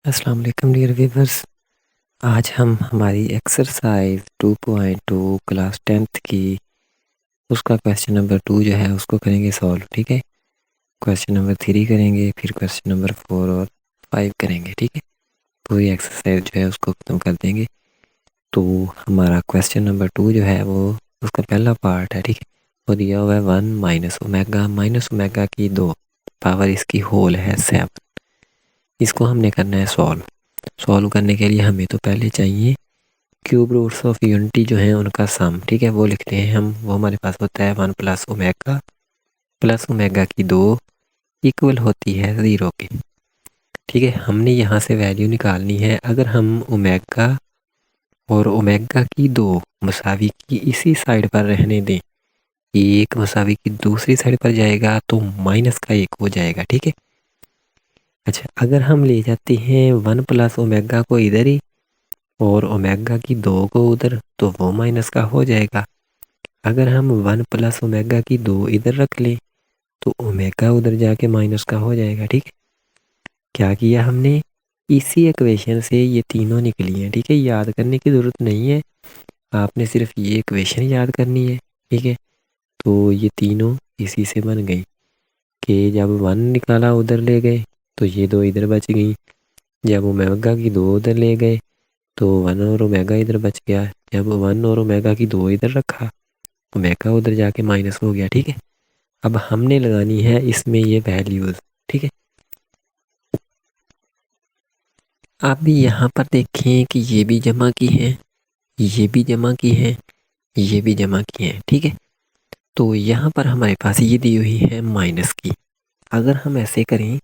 अस्सलाम वालेकुम dear viewers. आज हम हमारी एक्सरसाइज 2.2 क्लास 10th की उसका क्वेश्चन नंबर 2 जो है उसको करेंगे सॉल्व। ठीक है, क्वेश्चन नंबर 3 करेंगे, फिर क्वेश्चन नंबर 4 और 5 करेंगे। ठीक है, पूरी एक्सरसाइज जो है उसको ख़त्म कर देंगे। तो हमारा क्वेश्चन नंबर 2 जो है वो उसका पहला पार्ट है। ठीक है, वो दिया हुआ है 1 माइनस ओमेगा की 2 पावर इसकी होल है 7। इसको हमने करना है सॉल्व। सॉल्व करने के लिए हमें तो पहले चाहिए क्यूब रूट्स ऑफ यूनिटी जो हैं उनका सम। ठीक है, वो लिखते हैं हम। वो हमारे पास होता है 1 प्लस ओमेगा की 2 इक्वल होती है 0 के। ठीक है, हमने यहाँ से वैल्यू निकालनी है। अगर हम ओमेगा और ओमेगा की 2 मसावी की इसी साइड पर रहने दें, एक मसावी की दूसरी साइड पर जाएगा तो माइनस का 1 हो जाएगा। ठीक है, अच्छा, अगर हम ले जाते हैं 1 प्लस ओमेगा को इधर ही और ओमेगा की 2 को उधर, तो वो माइनस का हो जाएगा। अगर हम 1 प्लस ओमेगा की 2 इधर रख लें तो ओमेगा उधर जाके माइनस का हो जाएगा। ठीक है, क्या किया हमने, इसी इक्वेशन से ये तीनों निकली हैं। ठीक है, याद करने की ज़रूरत नहीं है, आपने सिर्फ ये इक्वेशन याद करनी है। ठीक है, तो ये तीनों इसी से बन गई कि जब 1 निकाला उधर ले गए तो ये 2 इधर बच गई। जब ओमेगा की 2 उधर ले गए तो 1 और ओमेगा इधर बच गया। जब 1 और ओमेगा की 2 इधर रखा, ओमेगा उधर जाके माइनस हो गया। ठीक है, अब हमने लगानी है इसमें ये वैल्यूज। ठीक है, आप भी यहाँ पर देखें कि ये भी जमा की है, ये भी जमा की है, ये भी जमा की है। ठीक है, तो यहाँ पर हमारे पास ये दी हुई है माइनस की। अगर हम ऐसे करें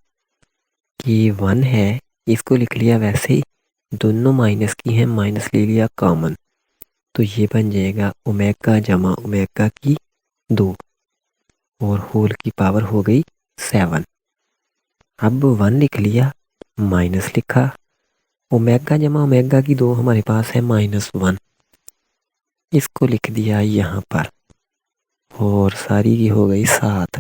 कि 1 है, इसको लिख लिया वैसे ही, दोनों माइनस की हैं, माइनस ले लिया कॉमन, तो ये बन जाएगा ओमेगा जमा ओमेगा की 2 और होल की पावर हो गई 7। अब 1 लिख लिया, माइनस लिखा, ओमेगा जमा ओमेगा की 2 हमारे पास है -1, इसको लिख दिया यहाँ पर और सारी की हो गई 7।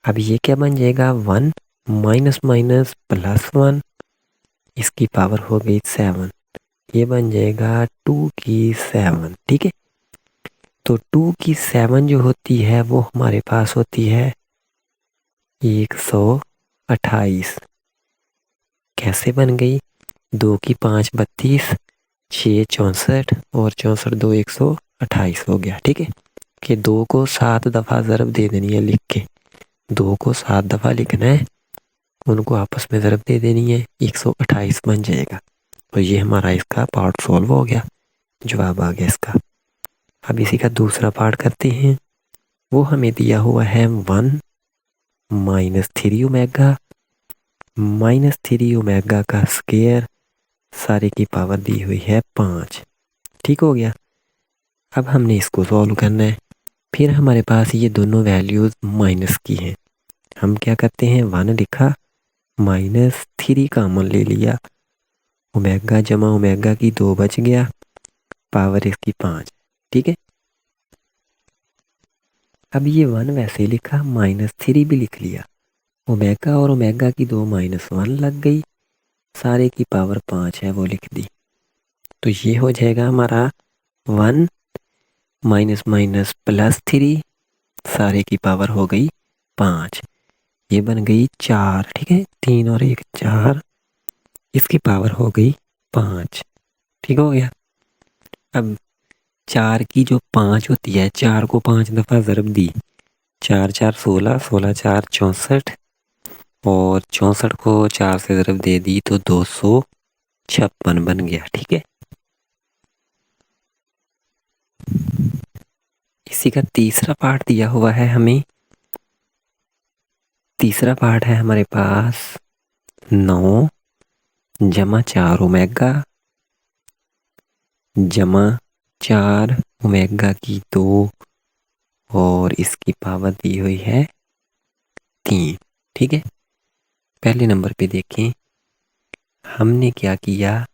अब ये क्या बन जाएगा, 1 माइनस माइनस +1, इसकी पावर हो गई 7, ये बन जाएगा 2 की 7। ठीक है, तो 2 की 7 जो होती है वो हमारे पास होती है 128। कैसे बन गई, 2 की 5 32, 6 64 और 64 2 128 हो गया। ठीक है, कि 2 को 7 दफ़ा ज़रब दे देनी है लिख के, 2 को 7 दफ़ा लिखना है, उनको आपस में ज़रब दे देनी है, 128 बन जाएगा। तो ये हमारा इसका पार्ट सॉल्व हो गया, जवाब आ गया इसका। अब इसी का दूसरा पार्ट करते हैं। वो हमें दिया हुआ है 1 -3 ओमेगा का स्क्वायर, सारे की पावर दी हुई है 5। ठीक हो गया, अब हमने इसको सॉल्व करना है। फिर हमारे पास ये दोनों वैल्यूज़ माइनस की हैं, हम क्या करते हैं, 1 लिखा, -3 कॉमन ले लिया, ओमेगा जमा ओमेगा की 2 बच गया, पावर इसकी 5। ठीक है, अब ये 1 वैसे लिखा, -3 भी लिख लिया, ओमेगा और ओमेगा की 2 -1 लग गई, सारे की पावर 5 है वो लिख दी। तो ये हो जाएगा हमारा 1 माइनस माइनस +3, सारे की पावर हो गई 5, ये बन गई 4। ठीक है, 3 और 1 4, इसकी पावर हो गई 5। ठीक हो गया, अब 4 की जो 5 होती है, 4 को 5 दफ़ा ज़रब दी, 4 4 16, 16 4 64 और 64 को 4 से ज़रब दे दी तो 256 बन गया। ठीक है, इसी का तीसरा पार्ट दिया हुआ है हमें। तीसरा पार्ट है हमारे पास 9 जमा 4 ओमेगा जमा 4 ओमेगा की 2 और इसकी पावर दी हुई है 3। ठीक है, पहले नंबर पे देखें, हमने क्या किया,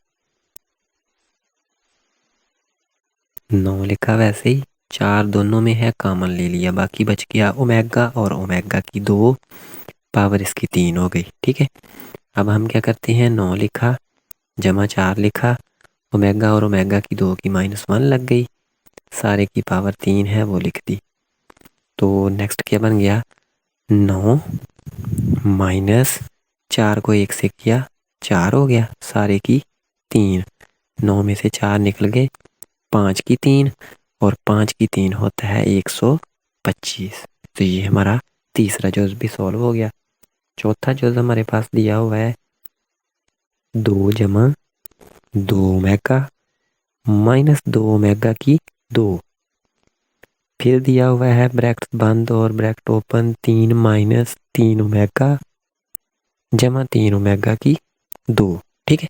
9 लिखा वैसे ही, 4 दोनों में है, कॉमन ले लिया, बाकी बच गया ओमेगा और ओमेगा की 2, पावर इसकी 3 हो गई। ठीक है, अब हम क्या करते हैं, 9 लिखा जमा 4 लिखा, ओमेगा और ओमेगा की 2 की -1 लग गई, सारे की पावर 3 है वो लिख दी। तो नेक्स्ट क्या बन गया, 9 माइनस 4 को 1 से किया 4 हो गया, सारे की 3, 9 में से 4 निकल गए, 5 की 3 और 5 की 3 होता है 125। तो ये हमारा तीसरा जोड़ भी सॉल्व हो गया। चौथा जोड़ हमारे पास दिया हुआ है 2 जमा 2 ओमेगा माइनस 2 ओमेगा की 2, फिर दिया हुआ है ब्रैकेट बंद और ब्रैकेट ओपन 3 माइनस 3 ओमेगा जमा 3 ओमेगा की 2। ठीक है,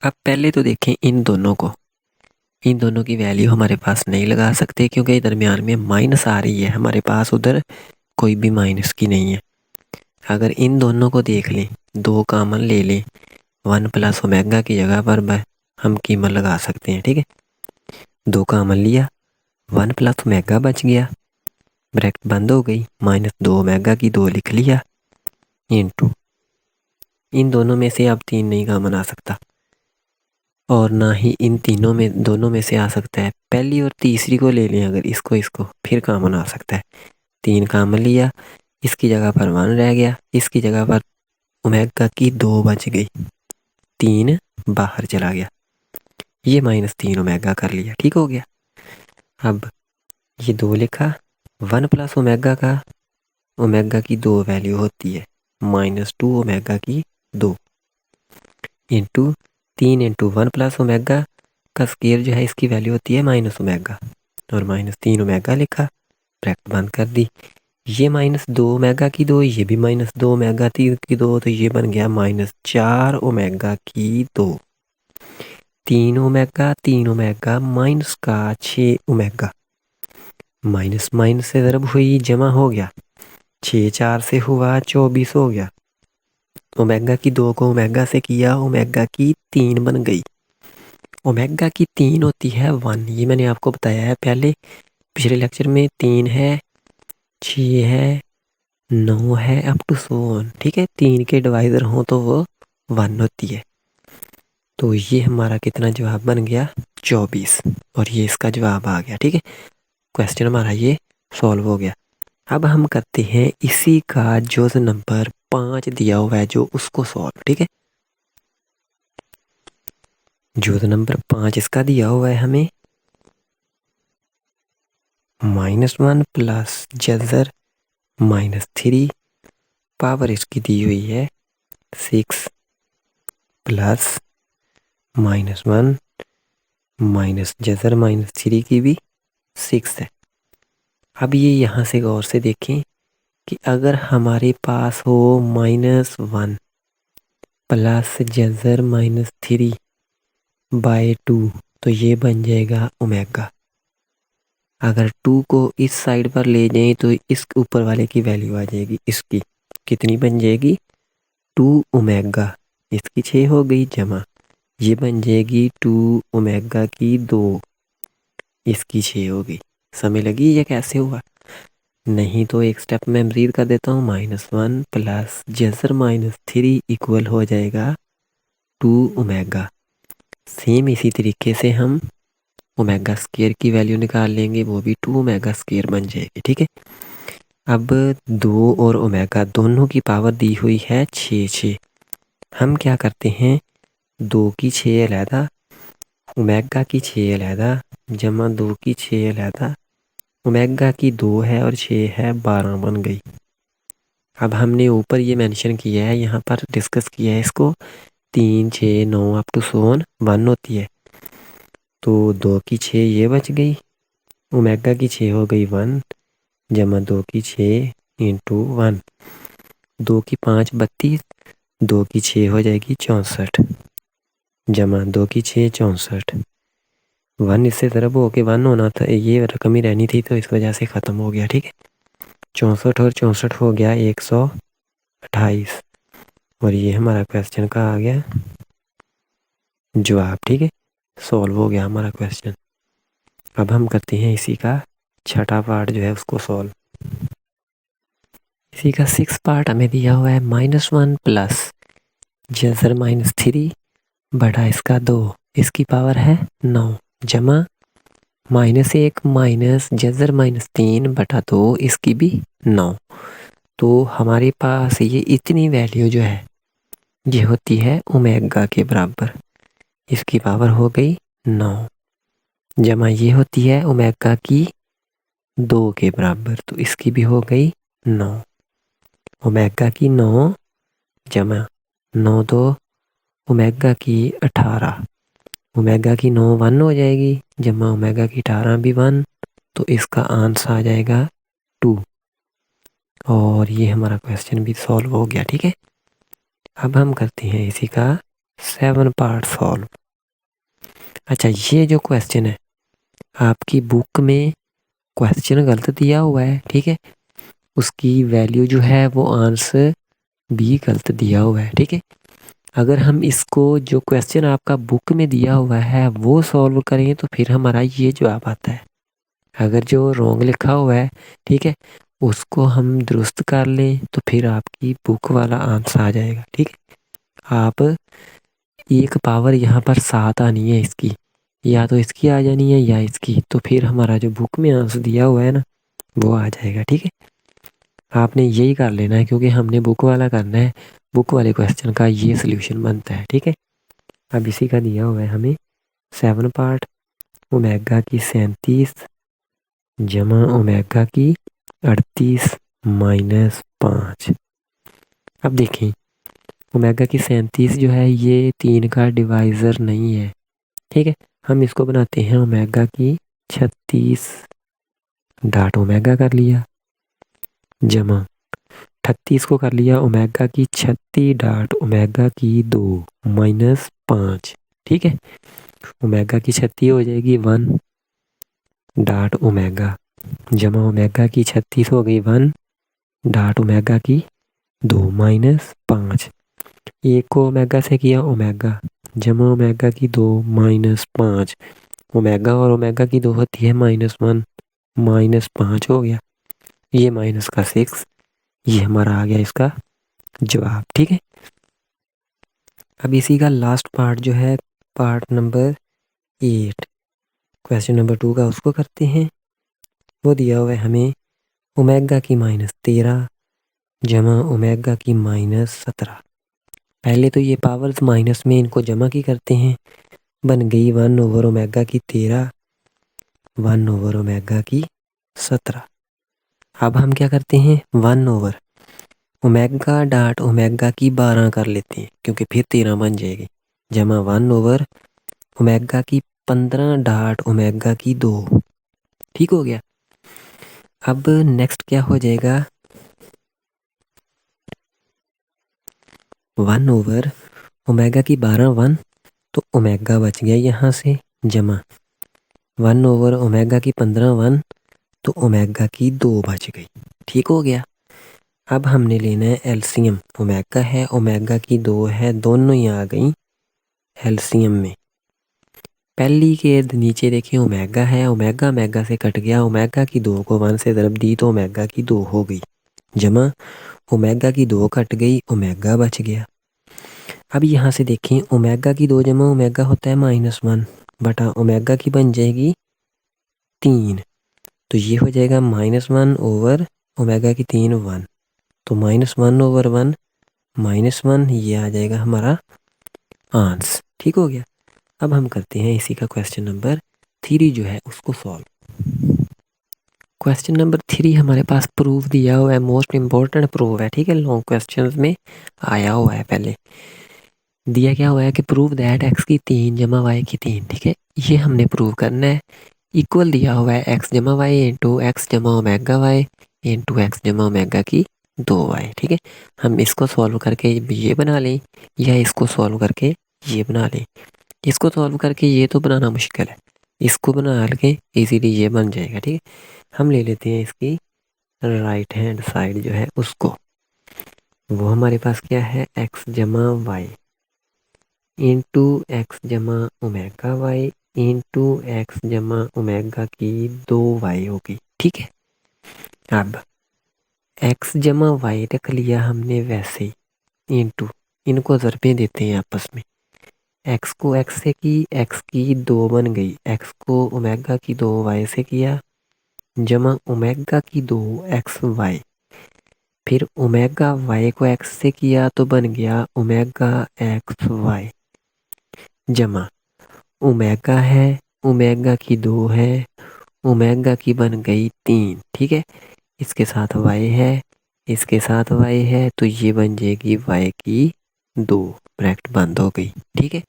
अब पहले तो देखें इन दोनों को, इन दोनों की वैल्यू हमारे पास नहीं लगा सकते क्योंकि दरमियान में माइनस आ रही है, हमारे पास उधर कोई भी माइनस की नहीं है। अगर इन दोनों को देख लें, 2 कामन ले लें, 1 प्लस ओमेगा की जगह पर हम कीमत लगा सकते हैं। ठीक है, 2 कामन लिया, 1 प्लस ओमेगा बच गया, ब्रैकेट बंद हो गई, -2 ओमेगा की 2 लिख लिया, इंटू इन दोनों में से अब 3 नहीं कामन आ सकता और ना ही इन तीनों में दोनों में से आ सकता है। पहली और तीसरी को ले लें अगर, इसको फिर कामन आ सकता है। 3 कामन लिया, इसकी जगह पर 1 रह गया, इसकी जगह पर ओमेगा की 2 बच गई, 3 बाहर चला गया, ये -3 ओमेगा कर लिया। ठीक हो गया, अब ये 2 लिखा, 1 प्लस ओमेगा का ओमेगा की 2 वैल्यू होती है -2 ओमेगा की 2 इंटू 3 इंटू 1 प्लस ओमेगा का स्केयर जो है इसकी वैल्यू होती है माइनस ओमेगा और -3 ओमेगा लिखा, ब्रैकेट बंद कर दी, ये -2 ओमेगा की 2, ये भी -2 ओमेगा की 2, तो ये बन गया -4 ओमेगा की 2, 3 ओमेगा 3 ओमेगा माइनस का 6 ओमेगा, माइनस माइनस से ज़रब हुई जमा हो गया, 6 4 से हुआ 24 हो गया, ओमेगा की 2 को ओमेगा से किया, ओमेगा की 3 बन गई। ओमेगा की 3 होती है 1, ये मैंने आपको बताया है पहले पिछले लेक्चर में, 3 है 6 है 9 है अप टू 100। ठीक है, 3 के डिवाइज़र हों तो वो 1 होती है। तो ये हमारा कितना जवाब बन गया, 24, और ये इसका जवाब आ गया। ठीक है, क्वेश्चन हमारा ये सॉल्व हो गया। अब हम करते हैं इसी का जो नंबर 5 दिया हुआ है जो उसको सॉल्व। ठीक है, जो नंबर 5 इसका दिया हुआ है हमें -1 प्लस जजर -3, पावर इसकी दी हुई है 6 प्लस -1 माइनस जजर -3 की भी 6 है। अब ये यहाँ से गौर से देखें कि अगर हमारे पास हो -1 प्लस जजर -3/2 तो ये बन जाएगा ओमेगा। अगर 2 को इस साइड पर ले जाएं तो इस ऊपर वाले की वैल्यू आ जाएगी, इसकी कितनी बन जाएगी, 2 ओमेगा, इसकी 6 हो गई जमा, ये बन जाएगी 2 ओमेगा की 2, इसकी 6 हो गई। समय लगी ये कैसे हुआ, नहीं तो एक स्टेप में मज़ीद कर देता हूँ, -1 प्लस जजर -3 इक्वल हो जाएगा 2 ओमेगा। सेम इसी तरीके से हम ओमेगा स्क्वायर की वैल्यू निकाल लेंगे, वो भी 2 ओमेगा स्क्वायर बन जाएगी। ठीक है, अब 2 और ओमेगा दोनों की पावर दी हुई है 6। हम क्या करते हैं, 2 की 6 अलहदा, ओमेगा की 6 अलहदा, जमा 2 की 6 अलहदा, ओमेगा की 2 है और 6 है, 12 बन गई। अब हमने ऊपर ये मेंशन किया है, यहाँ पर डिस्कस किया है इसको, 3 6 9 अप टू 1 होती है, तो 2 की 6 ये बच गई, ओमेगा की 6 हो गई 1, जमा 2 की 6 इंटू 1, 2 की 5 32, 2 की 6 हो जाएगी 64, जमा 2 की 6 64, 1 इससे ज़रब हो के 1 होना था, ये रकम ही रहनी थी तो इस वजह से ख़त्म हो गया। ठीक है, 64 और 64 हो गया 128, और ये हमारा क्वेश्चन का आ गया जवाब। ठीक है, सॉल्व हो गया हमारा क्वेश्चन। अब हम करते हैं इसी का छठा पार्ट जो है उसको सॉल्व। इसी का 6 पार्ट हमें दिया हुआ है -1 प्लस जजर -3 बटा इसका 2, इसकी पावर है 9 जमा -1 माइनस जजर -3 बटा 2, इसकी भी 9। तो हमारे पास ये इतनी वैल्यू जो है ये होती है ओमेगा के बराबर, इसकी पावर हो गई 9 जमा ये होती है ओमेगा की 2 के बराबर, तो इसकी भी हो गई 9। ओमेगा की 9 जमा 9 2 ओमेगा की 18, ओमेगा की 9 1 हो जाएगी जमा ओमेगा की 18 भी 1, तो इसका आंसर आ जाएगा 2। और ये हमारा क्वेश्चन भी सॉल्व हो गया। ठीक है, अब हम करते हैं इसी का 7 पार्ट सॉल्व। अच्छा, ये जो क्वेश्चन है आपकी बुक में क्वेश्चन गलत दिया हुआ है, ठीक है, उसकी वैल्यू जो है वो आंसर भी गलत दिया हुआ है। ठीक है, अगर हम इसको जो क्वेश्चन आपका बुक में दिया हुआ है वो सॉल्व करें तो फिर हमारा ये जवाब आता है। अगर जो रॉन्ग लिखा हुआ है, ठीक है, उसको हम दुरुस्त कर लें तो फिर आपकी बुक वाला आंसर आ जाएगा। ठीक है, आप एक पावर यहाँ पर 7 आनी है इसकी, या तो इसकी आ जानी है या इसकी, तो फिर हमारा जो बुक में आंसर दिया हुआ है ना वो आ जाएगा। ठीक है, आपने यही कर लेना है क्योंकि हमने बुक वाला करना है, बुक वाले क्वेश्चन का ये सोल्यूशन बनता है। ठीक है, अब इसी का दिया हुआ है हमें 7 पार्ट ओमेगा की 37 जमा ओमेगा की 38 -5। अब देखें ओमेगा की 37 जो है ये 3 का डिवाइज़र नहीं है। ठीक है, हम इसको बनाते हैं ओमेगा की 36 डाट ओमेगा कर लिया जमा 38 को कर लिया ओमेगा की 36 डाट ओमेगा की 2 -5। ठीक है, ओमेगा की 36 हो जाएगी 1 डाट ओमेगा जमा ओमेगा की 36 हो गई 1 डाट ओमेगा की 2 -5। एक को ओमेगा से किया ओमेगा जमा ओमेगा की 2 -5, ओमेगा और ओमेगा की 2 होती है -1 -5 हो गया, ये माइनस का 6, ये हमारा आ गया इसका जवाब। ठीक है, अब इसी का लास्ट पार्ट जो है पार्ट नंबर 8 क्वेश्चन नंबर 2 का, उसको करते हैं। वो दिया हुआ है हमें ओमेगा की -13 जमा ओमेगा की -17। पहले तो ये पावर्स माइनस में इनको जमा की करते हैं, बन गई 1 ओवर ओमेगा की 13 1 ओवर ओमेगा की 17। अब हम क्या करते हैं 1 ओवर ओमेगा डाट ओमेगा की 12 कर लेते हैं क्योंकि फिर 13 बन जाएगी जमा 1 ओवर ओमेगा की 15 डाट ओमेगा की 2। ठीक हो गया। अब नेक्स्ट क्या हो जाएगा 1 ओवर ओमेगा की 12 1, तो ओमेगा बच गया यहाँ से जमा 1 ओवर ओमेगा की 15 1, तो ओमेगा की 2 बच गई। ठीक हो गया। अब हमने लेना है एलसीएम, ओमेगा है ओमेगा की 2 है, दोनों ही आ गई एलसीएम में। पहली के नीचे देखिए ओमेगा है, ओमेगा ओमेगा से कट गया, ओमेगा की 2 को 1 से ज़रब दी तो ओमेगा की 2 हो गई जमा ओमेगा की 2 कट गई, ओमेगा बच गया। अब यहाँ से देखें ओमेगा की 2 जमा ओमेगा होता है -1 बटा ओमेगा की बन जाएगी 3, तो ये हो जाएगा -1 ओवर ओमेगा की 3 1, तो -1 ओवर 1 -1, ये आ जाएगा हमारा आंसर। ठीक हो गया। अब हम करते हैं इसी का क्वेश्चन नंबर 3 जो है उसको सॉल्व। क्वेश्चन नंबर 3 हमारे पास प्रूफ दिया हुआ है, मोस्ट इम्पोर्टेंट प्रूफ है। ठीक है, लॉन्ग क्वेश्चंस में आया हुआ है। पहले दिया क्या हुआ है कि प्रूफ दैट x की 3 जमा y की 3। ठीक है, ये हमने प्रूव करना है। इक्वल दिया हुआ है x जमा y इंटू एक्स जमा ओमेगा y इंटू एक्स जमा ओमेगा की 2y। ठीक है, हम इसको सॉल्व करके ये बना लें या इसको सॉल्व करके ये बना लें। इसको सॉल्व करके ये तो बनाना मुश्किल है, इसको बना के इजीली ये बन जाएगा। ठीक है, हम ले लेते हैं इसकी राइट हैंड साइड जो है उसको, वो हमारे पास क्या है x जमा वाई इंटू एक्स जमा ओमेगा वाई इंटू एक्स जमा ओमेगा की 2y होगी। ठीक है, अब एक्स जमा वाई रख लिया हमने वैसे ही इंटू, इनको ज़रबें देते हैं आपस में। एक्स को एक्स से की, एक्स की 2 बन गई, एक्स को ओमेगा की 2 वाई से किया, जमा ओमेगा की 2 एक्स वाई। फिर ओमेगा वाई को एक्स से किया तो बन गया ओमेगा एक्स वाई, जमा ओमेगा है, ओमेगा की 2 है, ओमेगा की बन गई 3। ठीक है, इसके साथ वाई है, इसके साथ वाई है, तो ये बन जाएगी वाई की 2, ब्रैकेट बंद हो गई। ठीक है,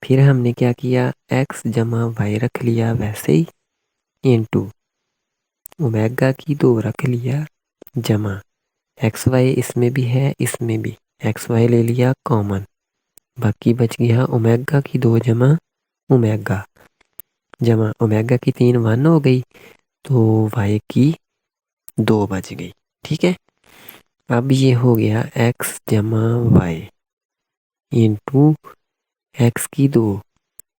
फिर हमने क्या किया, एक्स जमा वाई रख लिया वैसे ही इंटू ओमेगा की 2 रख लिया, जमा एक्स वाई इसमें भी है इसमें भी, एक्स वाई ले लिया कॉमन, बाकी बच गया ओमेगा की 2 जमा ओमेगा, जमा ओमेगा की 3 1 हो गई, तो वाई की 2 बच गई। ठीक है, अब ये हो गया एक्स जमा वाई इंटू एक्स की 2,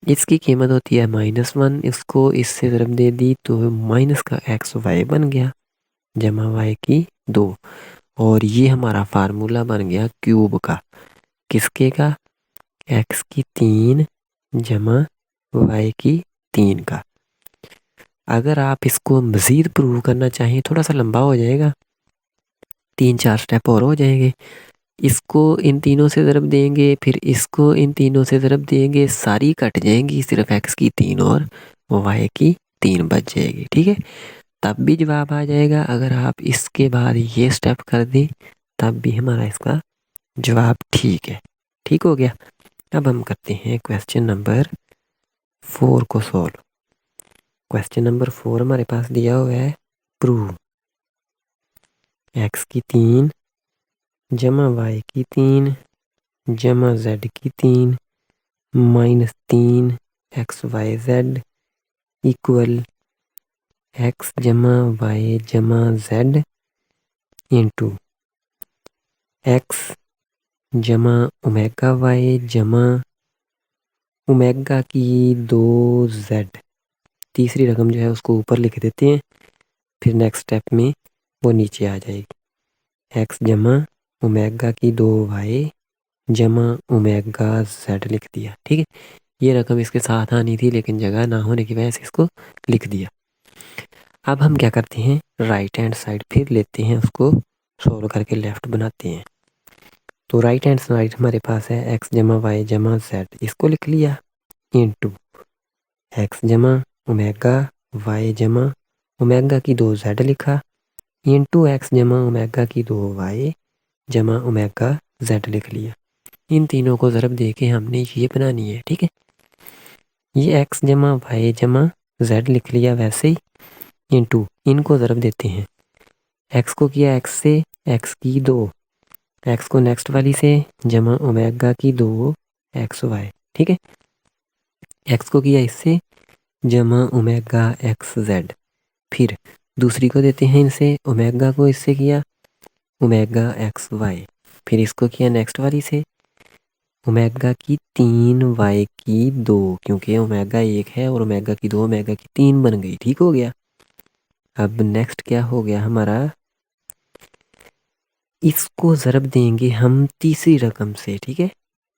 इसकी कीमत होती है -1, इसको इससे ज़रब दे दी तो माइनस का एक्स वाई बन गया, जमा वाई की 2। और ये हमारा फार्मूला बन गया क्यूब का, किसके का, एक्स की 3 जमा वाई की 3 का। अगर आप इसको मज़ीद प्रूव करना चाहें, थोड़ा सा लंबा हो जाएगा, 3-4 स्टेप और हो जाएंगे। इसको इन तीनों से ज़रब देंगे, फिर इसको इन तीनों से ज़रब देंगे, सारी कट जाएंगी, सिर्फ एक्स की 3 और वाई की 3 बच जाएगी। ठीक है, तब भी जवाब आ जाएगा। अगर आप इसके बाद ये स्टेप कर दें तब भी हमारा इसका जवाब ठीक है। ठीक हो गया। अब हम करते हैं क्वेश्चन नंबर 4 को सॉल्व। क्वेश्चन नंबर 4 हमारे पास दिया हुआ है, प्रूव एक्स की 3 जमा वाई की 3 जमा जेड की 3 -3 x y z equal x जमा वाई जमा जेड इंटू एक्स जमा ओमेगा वाई जमा ओमेगा की 2 जेड। तीसरी रकम जो है उसको ऊपर लिख देते हैं, फिर नेक्स्ट स्टेप में वो नीचे आ जाएगी। एक्स जमा ओमेगा की 2 वाई जमा ओमेगा जेड लिख दिया। ठीक है, ये रकम इसके साथ आनी थी लेकिन जगह ना होने की वजह से इसको लिख दिया। अब हम क्या करते हैं, राइट हैंड साइड फिर लेते हैं, उसको सोल्व करके लेफ्ट बनाते हैं। तो राइट हैंड साइड हमारे पास है एक्स जमा वाई जमा जेड, इसको लिख लिया इंटू एक्स जमा ओमेगा वाई जमा ओमेगा की 2 जेड लिखा इंटू एक्स जमा ओमेगा की 2 वाई जमा ओमेगा जेड लिख लिया। इन तीनों को ज़रब दे के हमने ये बनानी है। ठीक है, ये एक्स जमा वाई जमा जेड लिख लिया वैसे ही इंटू इनको ज़रब देते हैं। एक्स को किया एक्स से, एक्स की 2, एक्स को नेक्स्ट वाली से, जमा ओमेगा की 2 एक्स वाई। ठीक है, एक्स को किया इससे, जमा ओमेगा एक्स जेड। फिर दूसरी को देते हैं इनसे, ओमेगा को इससे किया ओमेगा एक्स वाई। फिर इसको किया नेक्स्ट वाली से, ओमेगा की 3 वाई की 2, क्योंकि ओमेगा 1 है और ओमेगा की 2 ओमेगा की 3 बन गई। ठीक हो गया। अब नेक्स्ट क्या हो गया हमारा, इसको ज़रब देंगे हम तीसरी रकम से। ठीक है,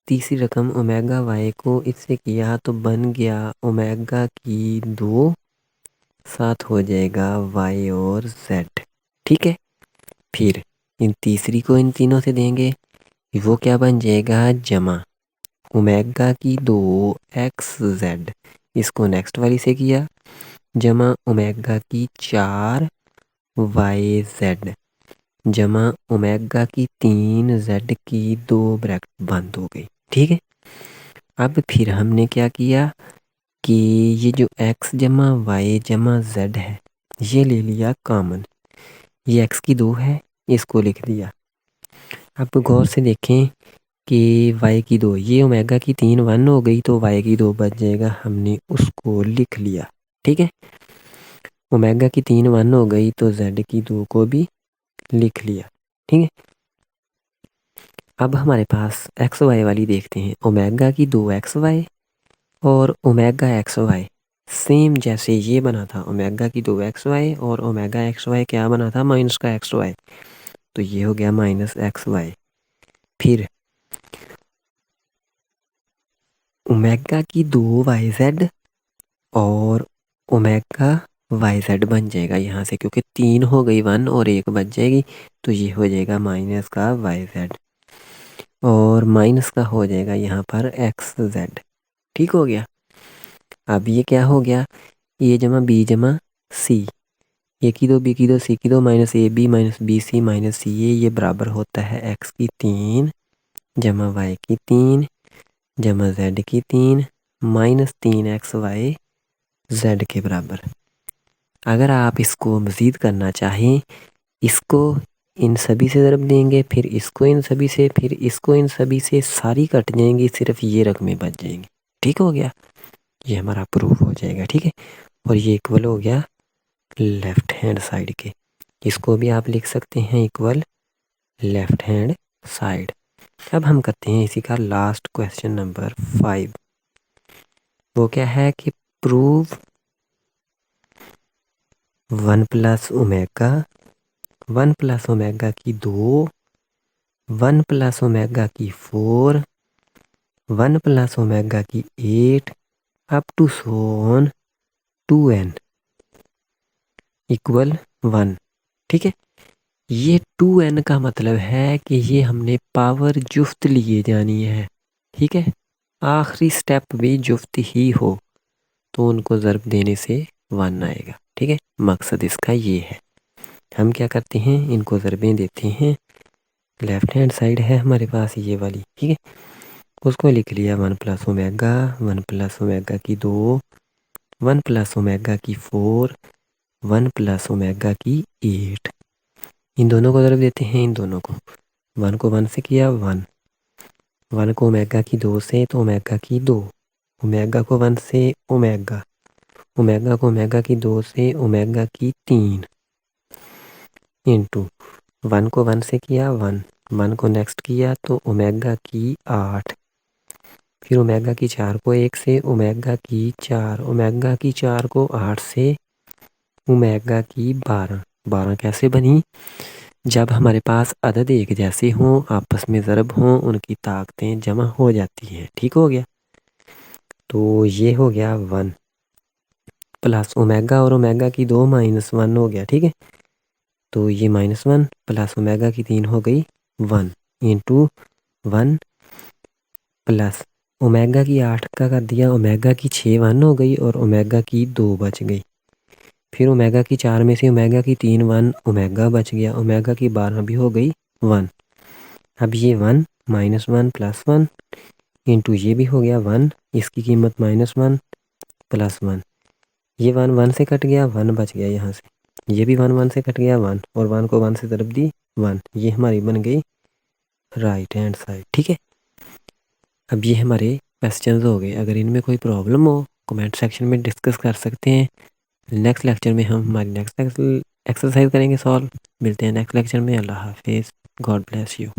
तीसरी रकम ओमेगा वाई को इससे किया तो बन गया ओमेगा की 2, साथ हो जाएगा वाई और जेड। ठीक है, फिर इन तीसरी को इन तीनों से देंगे, वो क्या बन जाएगा, जमा ओमेगा की 2 एक्स जेड। इसको नेक्स्ट वाली से किया, जमा ओमेगा की 4 वाई जेड जमा ओमेगा की 3 जेड की 2, ब्रैकेट बंद हो गई। ठीक है, अब फिर हमने क्या किया कि ये जो एक्स जमा वाई जमा जेड है ये ले लिया कॉमन, ये एक्स की 2 है इसको लिख दिया। अब गौर से देखें कि वाई की 2, ये ओमेगा की 3 1 हो गई तो वाई की 2 बच जाएगा, हमने उसको लिख लिया। ठीक है, ओमेगा की 3 1 हो गई तो जेड की 2 को भी लिख लिया। ठीक है, अब हमारे पास एक्स वाई वाली देखते हैं, ओमेगा की 2 एक्स वाई और ओमेगा एक्स वाई। सेम जैसे ये बना था ओमेगा की 2xy और ओमेगा xy क्या बना था माइनस का xy, तो ये हो गया माइनस xy। फिर ओमेगा की 2yz और ओमेगा yz बन जाएगा यहाँ से, क्योंकि 3 हो गई 1 और 1 बच जाएगी, तो ये हो जाएगा माइनस का yz और माइनस का हो जाएगा यहाँ पर xz। ठीक हो गया। अब ये क्या हो गया, ए जमा बी जमा सी, ए की 2 बी की 2 सी की 2 minus A B minus B C minus C A, ये बराबर होता है एक्स की 3 जमा वाई की 3 जमा जेड की 3 माइनस 3xy जेड के बराबर। अगर आप इसको मज़ीद करना चाहें, इसको इन सभी से ज़रब देंगे, फिर इसको इन सभी से, फिर इसको इन सभी से, सारी कट जाएंगी, सिर्फ ये रकमें बच जाएंगी। ठीक हो गया, ये हमारा प्रूफ हो जाएगा। ठीक है, और ये इक्वल हो गया लेफ्ट हैंड साइड के। इसको भी आप लिख सकते हैं इक्वल लेफ्ट हैंड साइड। अब हम करते हैं इसी का लास्ट क्वेश्चन नंबर 5। वो क्या है कि prove 1 plus omega, 1 plus omega की 2, 1 प्लस ओमेगा की 4, 1 प्लस ओमेगा की 8 up to Son 2n equal 1। ठीक है, ये 2n का मतलब है कि ये हमने पावर जुफ्त लिए जानी है। ठीक है, आखिरी स्टेप भी जुफ्त ही हो तो उनको ज़रब देने से 1 आएगा। ठीक है, मकसद इसका ये है। हम क्या करते हैं, इनको ज़रबें देते हैं। लेफ्ट हैंड साइड है हमारे पास ये वाली, ठीक है, उसको लिख लिया 1 प्लस ओमेगा, 1 प्लस ओमेगा की 2, 1 प्लस ओमेगा की 4, 1 प्लस ओमेगा की 8। इन दोनों को ज़रब देते हैं, इन दोनों को, 1 को 1 से किया 1, 1 को ओमेगा की 2 से तो ओमेगा की 2, ओमेगा को 1 से ओमेगा, ओमेगा को ओमेगा की 2 से ओमेगा की 3 इंटू 1 को 1 से किया 1, 1 को नेक्स्ट किया तो ओमेगा की 8, फिर ओमेगा की 4 को 1 से ओमेगा की 4, ओमेगा की 4 को 8 से ओमेगा की 12। 12 कैसे बनी, जब हमारे पास अदद एक जैसे हों, आपस में ज़रब हों, उनकी ताकतें जमा हो जाती हैं। ठीक हो गया, तो ये हो गया 1 प्लस ओमेगा और ओमेगा की 2 माइनस 1 हो गया। ठीक है, तो ये -1 प्लस ओमेगा की 3 हो गई 1 इंटू 1 प्लस ओमेगा की 8 का कर दिया, ओमेगा की 6 1 हो गई और ओमेगा की 2 बच गई। फिर ओमेगा की 4 में से ओमेगा की 3 1 ओमेगा बच गया, ओमेगा की 12 भी हो गई 1। अब ये 1 -1 प्लस 1 इंटू ये भी हो गया 1, इसकी कीमत -1 प्लस 1, ये 1 1 से कट गया, 1 बच गया यहाँ से, ये भी 1 1 से कट गया 1 और 1 को 1 से ज़रब दी 1, ये हमारी बन गई राइट हैंड साइड। ठीक है, अब ये हमारे क्वेश्चंस हो गए। अगर इनमें कोई प्रॉब्लम हो कमेंट सेक्शन में डिस्कस कर सकते हैं। नेक्स्ट लेक्चर में हम हमारी नेक्स्ट एक्सरसाइज करेंगे सॉल्व। मिलते हैं नेक्स्ट लेक्चर में। अल्लाह हाफिज़, गॉड ब्लेस यू।